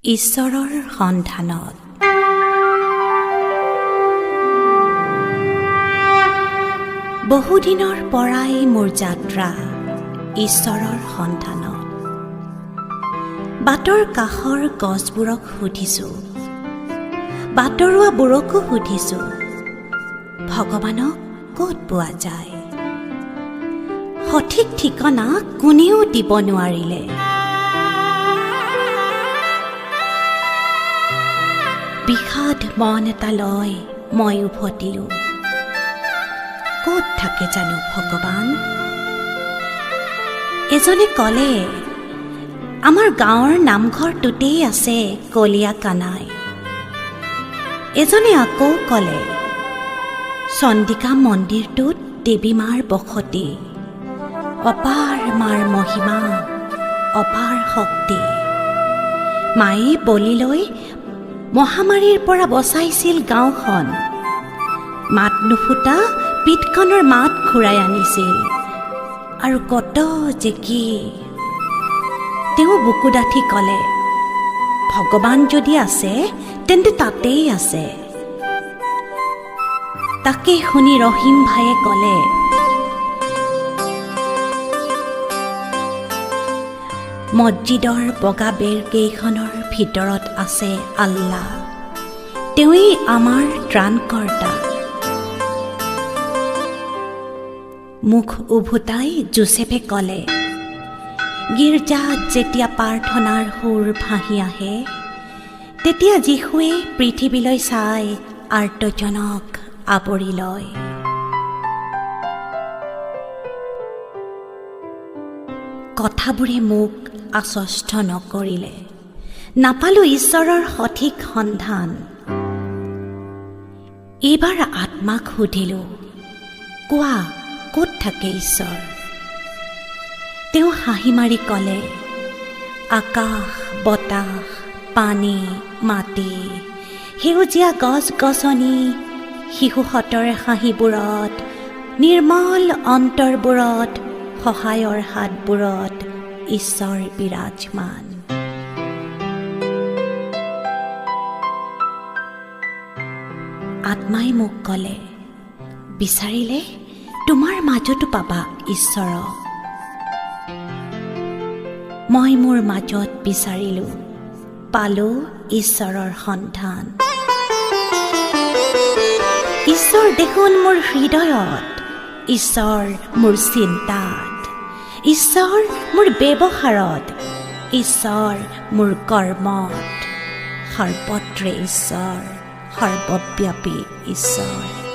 ঈশ্বৰৰ সন্ধানত। বহুদিনৰ পৰাই মোৰ যাত্ৰা ঈশ্বৰৰ সন্ধানত। বাটৰ কাষৰ গছবোৰক সুধিছোঁ, বাটৰুৱাবোৰকো সুধিছোঁ, ভগৱানক ক'ত পোৱা যায়। সঠিক ঠিকনা কোনেও দিব নোৱাৰিলে। বিষাদ মন এটা লৈ মই উভতিলোঁ। ক'ত থাকে জানো ভগৱান? এজনে ক'লে, আমাৰ গাঁৱৰ নামঘৰটোতেই আছে কলীয়া কানাই। এজনে আকৌ ক'লে, চণ্ডিকা মন্দিৰটোত দেৱী মাৰ বসতি, অপাৰ মাৰ মহিমা, অপাৰ শক্তি। মায়ে বলি লৈ মহামাৰীৰ পৰা বচাইছিল গাঁওখন। মাত নুফুটা পিঠখনৰ মাত ঘূৰাই আনিছিল, আৰু কত যে কি। তেওঁ বুকু ডাঠি ক'লে, ভগৱান যদি আছে তেন্তে তাতেই আছে। তাকে শুনি ৰহিম ভায়ে ক'লে, মছজিদৰ বগা বেৰকেইখনৰ ভিতৰত আছে আল্লাহ, তেওঁৱেই আমাৰ ত্ৰাণকৰ্তা। মুখ উভতাই জোচেফে ক'লে, গীৰ্জাত যেতিয়া প্ৰাৰ্থনাৰ সুৰ ভাহি আহে, তেতিয়া যীশুৱে পৃথিৱীলৈ চাই আৰ্তজনক আৱৰি লয়। কথাবোৰে মোক আশ্বস্ত নকৰিলে। নাপালোঁ ঈশ্বৰৰ সঠিক সন্ধান। এইবাৰ আত্মাক সুধিলোঁ, কোৱা ক'ত থাকে ঈশ্বৰ? তেওঁ হাঁহি মাৰি ক'লে, আকাশ, বতাহ, পানী, মাটি, সেউজীয়া গছ গছনি, শিশুহঁতৰ হাঁহিবোৰত, নিৰ্মল অন্তৰবোৰত, সহায়ৰ হাতবোৰত ঈশ্বৰ বিৰাজমান। আত্মাই মোক ক'লে, বিচাৰিলে তোমাৰ মাজতো পাবা ঈশ্বৰক। মই মোৰ মাজত বিচাৰিলোঁ, পালোঁ ঈশ্বৰৰ সন্ধান। ঈশ্বৰ দেখোন মোৰ হৃদয়ত, ঈশ্বৰ মোৰ চিন্তাত, ঈশ্বৰ মোৰ ব্যৱহাৰত, ঈশ্বৰ মোৰ কৰ্মত। সৰ্বত্ৰে ঈশ্বৰ, সৰ্বব্যাপী ঈশ্বৰ।